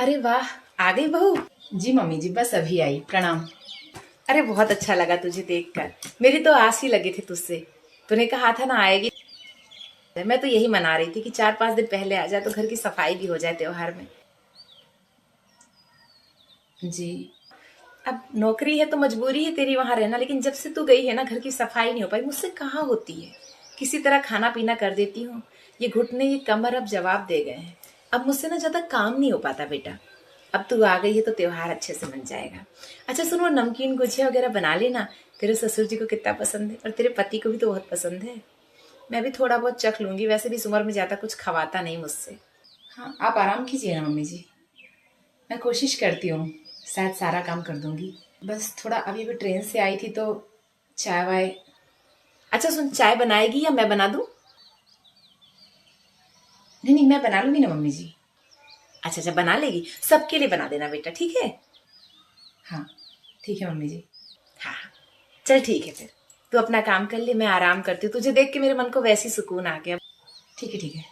अरे वाह, आ गई बहू। जी मम्मी जी, बस अभी आई। प्रणाम। अरे बहुत अच्छा लगा तुझे देखकर। मेरी तो आस ही लगी थी तुझसे। तूने कहा था ना आएगी। मैं तो यही मना रही थी कि 4-5 दिन पहले आ जाए तो घर की सफाई भी हो जाए त्योहार में। जी। अब नौकरी है तो मजबूरी है तेरी वहां रहना, लेकिन जब से तू गई है ना घर की सफाई नहीं हो पाई। मुझसे कहाँ होती है। किसी तरह खाना पीना कर देती हूँ। ये घुटने ये कमर अब जवाब दे गए हैं। अब मुझसे ना ज्यादा काम नहीं हो पाता बेटा। अब तू आ गई है तो त्योहार अच्छे से बन जाएगा। अच्छा सुनो, नमकीन गुजिया वगैरह बना लेना। तेरे ससुर जी को कितना पसंद है और तेरे पति को भी तो बहुत पसंद है। मैं भी थोड़ा बहुत चख लूंगी, वैसे भी इस उम्र में ज्यादा कुछ खवाता नहीं मुझसे। हाँ आप आराम कीजिए ना मम्मी जी। मैं कोशिश करती हूँ, शायद सारा काम कर दूंगी। बस थोड़ा अभी भी ट्रेन से आई थी तो चाय वाय। अच्छा सुन, चाय बनाएगी या मैं बना दूं? नहीं नहीं, मैं बना लूंगी ना मम्मी जी। अच्छा अच्छा, बना लेगी। सबके लिए बना देना बेटा, ठीक है। हाँ ठीक है मम्मी जी। हाँ हाँ, चल ठीक है फिर। तू अपना काम कर ले, मैं आराम करती हूँ। तुझे देख के मेरे मन को वैसे ही सुकून आ गया। ठीक है ठीक है,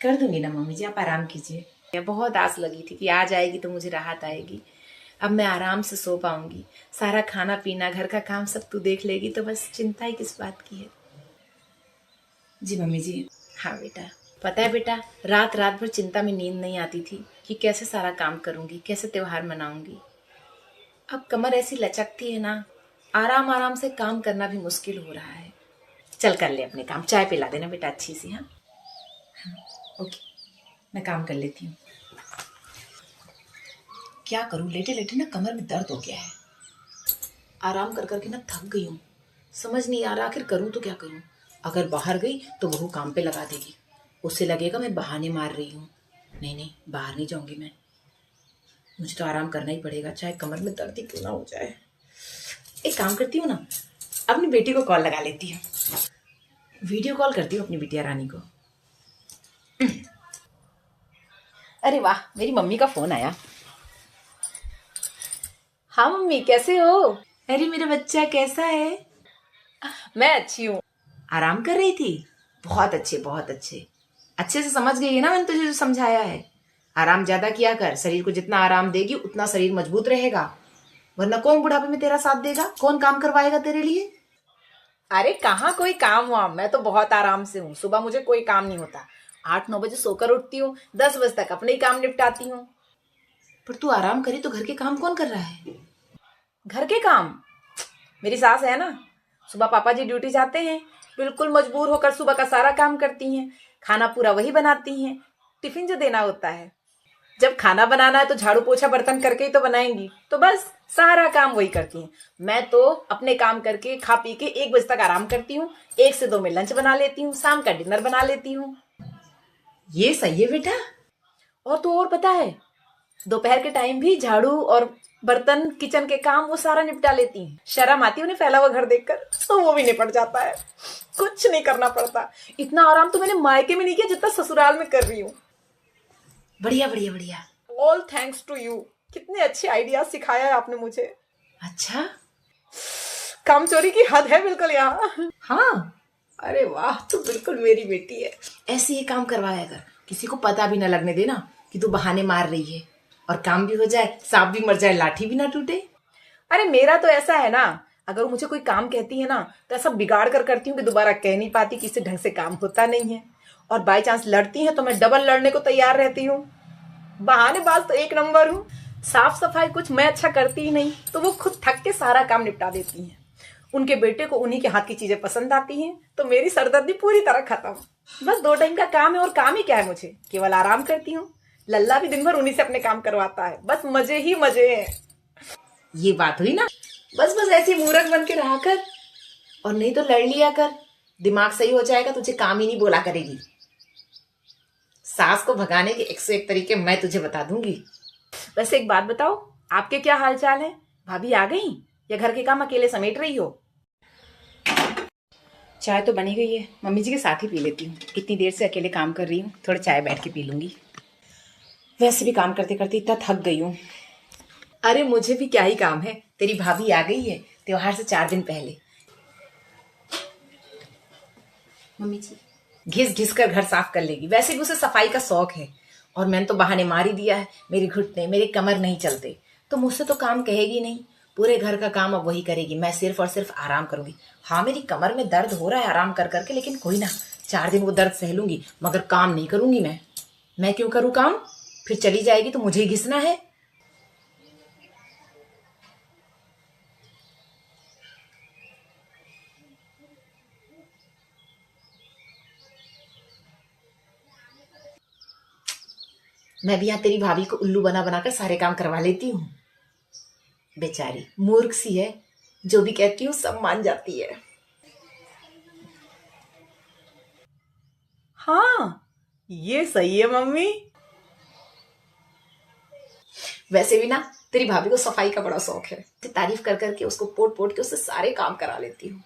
कर दूंगी ना मम्मी जी, आप आराम कीजिए। बहुत आस लगी थी कि आ जाएगी तो मुझे राहत आएगी। अब मैं आराम से सो पाऊंगी। सारा खाना पीना घर का काम सब तू देख लेगी तो बस चिंता ही किस बात की है। जी मम्मी जी। हाँ बेटा। पता है बेटा, रात रात भर चिंता में नींद नहीं आती थी कि कैसे सारा काम करूंगी, कैसे त्योहार मनाऊंगी। अब कमर ऐसी लचकती है ना, आराम आराम से काम करना भी मुश्किल हो रहा है। चल कर ले अपने काम। चाय पिला देना बेटा अच्छी सी। हाँ हाँ ओके, मैं काम कर लेती हूँ। क्या करूँ, लेटे लेटे ना कमर में दर्द हो गया है। आराम कर करके ना थक गई हूँ। समझ नहीं आ रहा आखिर करूँ तो क्या करूँ। अगर बाहर गई तो बहू काम पे लगा देगी। उससे लगेगा मैं बहाने मार रही हूँ। नहीं नहीं, बाहर नहीं जाऊंगी मैं। मुझे तो आराम करना ही पड़ेगा, चाहे कमर में दर्द ही क्यों ना हो जाए। एक काम करती हूँ ना, अपनी बेटी को कॉल लगा लेती हूँ। वीडियो कॉल करती हूँ अपनी बिटिया रानी को। अरे वाह, मेरी मम्मी का फोन आया। हाँ मम्मी, कैसे हो? अरे मेरा बच्चा कैसा है? मैं अच्छी हूँ। आराम कर रही थी? बहुत अच्छे बहुत अच्छे। अच्छे से समझ गई है ना मैंने तुझे जो समझाया है। आराम ज्यादा किया कर, शरीर को जितना आराम देगी उतना शरीर मजबूत रहेगा। वरना कौन बुढ़ापे में तेरा साथ देगा, कौन काम करवाएगा तेरे लिए? अरे कहाँ कोई काम हुआ, मैं तो बहुत आराम से हूँ। सुबह मुझे कोई काम नहीं होता। 8-9 बजे सोकर उठती हूँ, 10 बजे तक अपने ही काम निपटाती हूँ। पर तू आराम करी तो घर के काम कौन कर रहा है? घर के काम मेरी सास है ना। सुबह पापा जी ड्यूटी जाते हैं, बिल्कुल मजबूर होकर सुबह का सारा काम करती हैं। खाना पूरा वही बनाती हैं। टिफिन जो देना होता है, जब खाना बनाना है तो झाड़ू पोछा बर्तन करके ही तो बनाएंगी, तो बस सारा काम वही करती हैं। मैं तो अपने काम करके खा पी के 1 बजे तक आराम करती हूँ। 1 से 2 में लंच बना लेती हूँ, शाम का डिनर बना लेती हूँ। ये सही है बेटा। और तो और पता है, दोपहर के टाइम भी झाड़ू और बर्तन किचन के काम वो सारा निपटा लेती हैं। शर्म आती है उन्हें फैला हुआ घर देखकर, तो वो भी निपट जाता है। कुछ नहीं करना पड़ता। इतना आराम तो मैंने मायके में नहीं किया जितना ससुराल में कर रही हूँ। बढ़िया बढ़िया बढ़िया। All thanks to you. कितने अच्छे आइडिया सिखाया है आपने मुझे। अच्छा, काम चोरी की हद है बिल्कुल यहाँ। हाँ, अरे वाह, तू बिल्कुल मेरी बेटी है। ऐसे ही काम करवाया कर, किसी को पता भी ना लगने देना कि तू बहाने मार रही है। और काम भी हो जाए, सांप भी मर जाए, लाठी भी ना टूटे। अरे मेरा तो ऐसा है ना, अगर वो मुझे कोई काम कहती है ना तो ऐसा बिगाड़ कर करती हूँ कि दोबारा कह नहीं पाती, कि इससे ढंग से काम होता नहीं है। और बाई चांस लड़ती है तो मैं डबल लड़ने को तैयार रहती हूँ। बहानेबाज तो एक नंबर हूँ। साफ सफाई कुछ मैं अच्छा करती ही नहीं, तो वो खुद थक के सारा काम निपटा देती हैं। उनके बेटे को उन्हीं के हाथ की चीजें पसंद आती हैं, तो मेरी सरदर्दी पूरी तरह खत्म। बस 2 टाइम का काम है, और काम ही क्या है, मुझे केवल आराम करती हूँ। लल्ला भी दिन भर उन्हीं से अपने काम करवाता है, बस मजे ही मजे हैं। ये बात हुई ना। बस बस ऐसी मूर्ख बन के रहा कर, और नहीं तो लड़ लिया कर। दिमाग सही हो जाएगा, तुझे काम ही नहीं बोला करेगी। सास को भगाने के 101 तरीके मैं तुझे बता दूंगी। वैसे एक बात बताओ, आपके क्या हाल चाल है? भाभी आ गई या घर के काम अकेले समेट रही हो? चाय तो बनी गई है, मम्मी जी के साथ ही पी लेती हूँ। इतनी देर से अकेले काम कर रही हूँ, थोड़ा चाय बैठ के पी लूंगी। वैसे भी काम करते करते इतना थक गई हूँ। अरे मुझे भी क्या ही काम है, तेरी भाभी आ गई है त्योहार से 4 दिन पहले। मम्मी जी घिस घिस कर घर साफ कर लेगी, वैसे भी उसे सफाई का शौक है। और मैंने तो बहाने मार ही दिया है, मेरी घुटने मेरे कमर नहीं चलते, तो मुझसे तो काम कहेगी नहीं। पूरे घर का काम अब वही करेगी, मैं सिर्फ और सिर्फ आराम करूंगी। हाँ मेरी कमर में दर्द हो रहा है आराम कर करके, लेकिन कोई ना, 4 दिन वो दर्द सह लूंगी, मगर काम नहीं करूंगी मैं क्यों करूँ काम? फिर चली जाएगी तो मुझे ही घिसना है। मैं भी यहाँ तेरी भाभी को उल्लू बना बना कर सारे काम करवा लेती हूँ। बेचारी मूर्ख सी है, जो भी कहती हूँ सब मान जाती है। हाँ, ये सही है मम्मी। वैसे भी ना तेरी भाभी को सफाई का बड़ा शौक है, तारीफ कर करके उसको पोट पोट के उससे सारे काम करा लेती हूँ।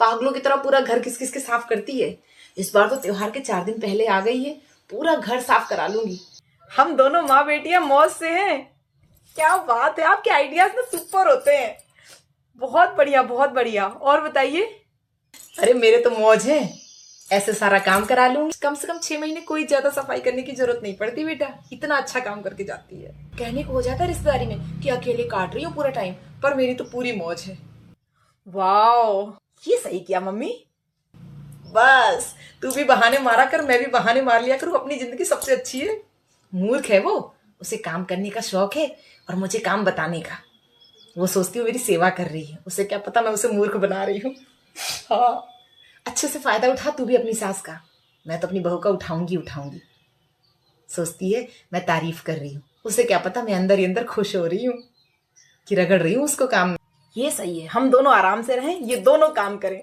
पागलों की तरह पूरा घर किस किस के साफ करती है। इस बार तो त्योहार के 4 दिन पहले आ गई है, पूरा घर साफ करा लूंगी। हम दोनों माँ बेटियां मौज से हैं। क्या बात है, आपके आइडियाज ना सुपर होते हैं। बहुत बढ़िया बहुत बढ़िया। और बताइए। अरे मेरे तो मौज है, ऐसे सारा काम करा लूंगी। कम से कम 6 महीने कोई ज्यादा सफाई करने की जरूरत नहीं पड़ती बेटा, इतना अच्छा काम करके जाती है। कहने को हो जाता है रिश्तेदारी में कि अकेले काट रही हूँ पूरा टाइम, पर मेरी तो पूरी मौज है। वाओ, ये सही किया मम्मी। बस तू भी बहाने मारा कर, मैं भी बहाने मार लिया करूँ, अपनी जिंदगी सबसे अच्छी है। मूर्ख है वो, उसे काम करने का शौक है और मुझे काम बताने का। वो सोचती हूँ मेरी सेवा कर रही है, उसे क्या पता मैं उसे मूर्ख बना रही हूँ। हाँ, अच्छे से फायदा उठा तू भी अपनी सास का, मैं तो अपनी बहू का उठाऊंगी। सोचती है मैं तारीफ कर रही हूँ, उसे क्या पता मैं अंदर ही अंदर खुश हो रही हूँ कि रगड़ रही हूँ उसको काम में। ये सही है, हम दोनों आराम से रहें, ये दोनों काम करें।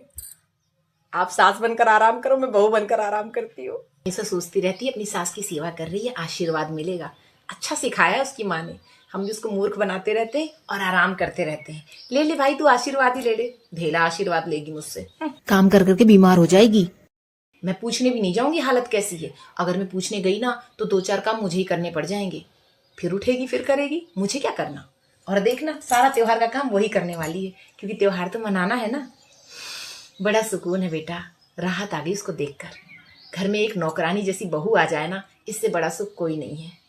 आप सास बनकर आराम करो, मैं बहू बनकर आराम करती हूँ। ऐसा सोचती रहती है अपनी सास की सेवा कर रही है, आशीर्वाद मिलेगा। अच्छा सिखाया है उसकी माँ ने, हम भी उसको मूर्ख बनाते रहते हैं और आराम करते रहते हैं। ले ले भाई तू आशीर्वाद ही ले ले, ढेला आशीर्वाद लेगी मुझसे। काम कर करके बीमार हो जाएगी। मैं पूछने भी नहीं जाऊंगी हालत कैसी है, अगर मैं पूछने गई ना तो 2-4 काम मुझे ही करने पड़ जाएंगे। फिर उठेगी फिर करेगी, मुझे क्या करना। और देखना सारा त्योहार का काम वही करने वाली है, क्योंकि त्योहार तो मनाना है ना। बड़ा सुकून है बेटा, राहत आ गई उसको देखकर। घर में एक नौकरानी जैसी बहू आ जाए ना, इससे बड़ा सुख कोई नहीं है।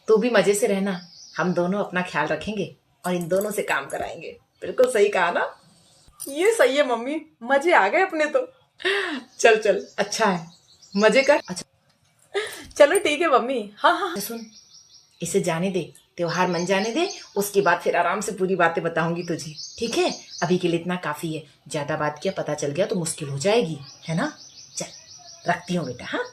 तू भी मजे से रहना, हम दोनों अपना ख्याल रखेंगे और इन दोनों से काम कराएंगे। बिल्कुल सही कहा ना? ये सही है मम्मी, मजे आ गए अपने तो। चल चल अच्छा है, मजे कर। अच्छा चलो ठीक है मम्मी। हाँ हाँ सुन, इसे जाने दे, त्योहार मन जाने दे, उसके बाद फिर आराम से पूरी बातें बताऊंगी तुझे, ठीक है? अभी के लिए इतना काफी है, ज्यादा बात किया पता चल गया तो मुश्किल हो जाएगी, है ना? चल रखती हूँ बेटा। हाँ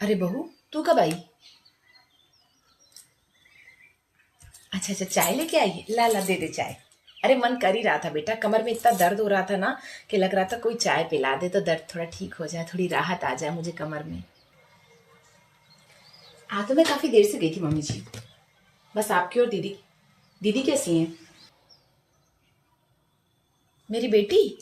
अरे बहू तू कब आई? अच्छा अच्छा चाय लेके आई है, ला ला दे दे चाय। अरे मन कर ही रहा था बेटा, कमर में इतना दर्द हो रहा था ना कि लग रहा था कोई चाय पिला दे तो दर्द थोड़ा ठीक हो जाए, थोड़ी राहत आ जाए मुझे कमर में। आ तो मैं काफी देर से गई थी मम्मी जी, बस आपकी और दीदी। दीदी कैसी हैं? मेरी बेटी?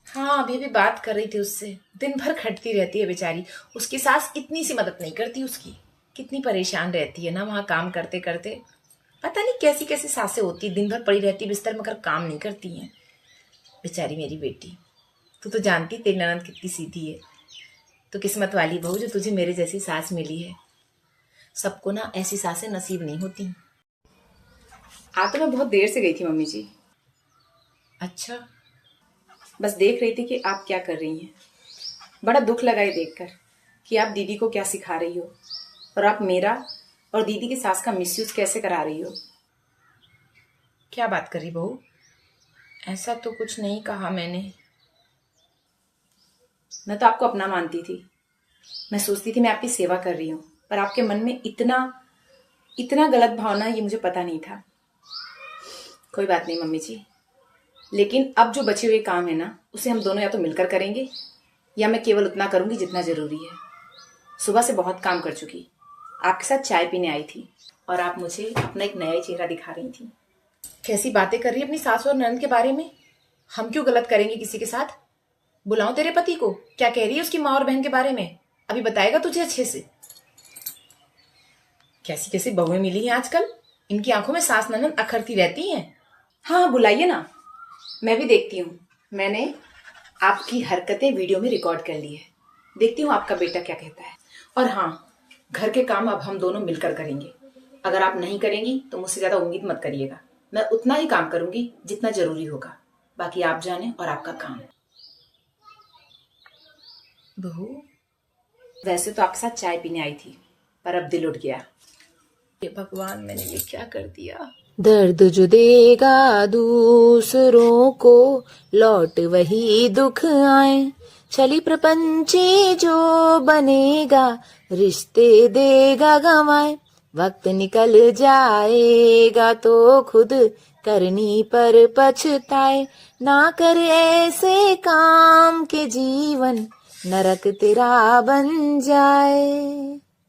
हाँ अभी अभी बात कर रही थी उससे, दिन भर खटती रहती है बेचारी। उसकी सास इतनी सी मदद नहीं करती उसकी, कितनी परेशान रहती है ना वहाँ काम करते करते। पता नहीं कैसी कैसी सासें होती, दिन भर पड़ी रहती बिस्तर मगर काम नहीं करती हैं बेचारी मेरी बेटी। तू तो जानती तेरी ननद कितनी सीधी है, तो किस्मत वाली बहू जो तुझे मेरे जैसी सास मिली है। सबको ना ऐसी सासें नसीब नहीं होती। आ तो मैं बहुत देर से गई थी मम्मी जी, अच्छा बस देख रही थी कि आप क्या कर रही हैं। बड़ा दुख लगा ये देखकर कि आप दीदी को क्या सिखा रही हो और आप मेरा और दीदी की सास का मिसयूज कैसे करा रही हो। क्या बात कर रही बहू? ऐसा तो कुछ नहीं कहा मैंने। मैं तो आपको अपना मानती थी, मैं सोचती थी मैं आपकी सेवा कर रही हूँ, पर आपके मन में इतना इतना गलत भावना ये मुझे पता नहीं था। कोई बात नहीं मम्मी जी, लेकिन अब जो बचे हुए काम है ना उसे हम दोनों या तो मिलकर करेंगे या मैं केवल उतना करूंगी जितना जरूरी है। सुबह से बहुत काम कर चुकी, आपके साथ चाय पीने आई थी और आप मुझे अपना एक नया चेहरा दिखा रही थी। कैसी बातें कर रही है अपनी सास और ननद के बारे में? हम क्यों गलत करेंगे किसी के साथ? बुलाऊं तेरे पति को, क्या कह रही है उसकी माँ और बहन के बारे में? अभी बताएगा तुझे अच्छे से। कैसी कैसी बहुएं मिली हैं आजकल, इनकी आंखों में सास ननद अखरती रहती हैं। हाँ बुलाइए ना, मैं भी देखती हूँ। मैंने आपकी हरकतें वीडियो में रिकॉर्ड कर ली है। देखती हूँ आपका बेटा क्या कहता है। और हाँ, घर के काम अब हम दोनों मिलकर करेंगे। अगर आप नहीं करेंगी तो मुझसे ज्यादा उम्मीद मत करिएगा। मैं उतना ही काम करूंगी जितना जरूरी होगा, बाकी आप जाने और आपका काम। बहू, वैसे तो आपके साथ चाय पीने आई थी, पर अब दिल उठ गया। ये भगवान, मैंने ये क्या कर दिया। दर्द जो देगा दूसरों को लौट वही दुख आए, छली प्रपंची जो बनेगा रिश्ते देगा गंवाए, वक्त निकल जाएगा तो खुद करनी पर पछताए, ना कर ऐसे काम के जीवन नरक तेरा बन जाए।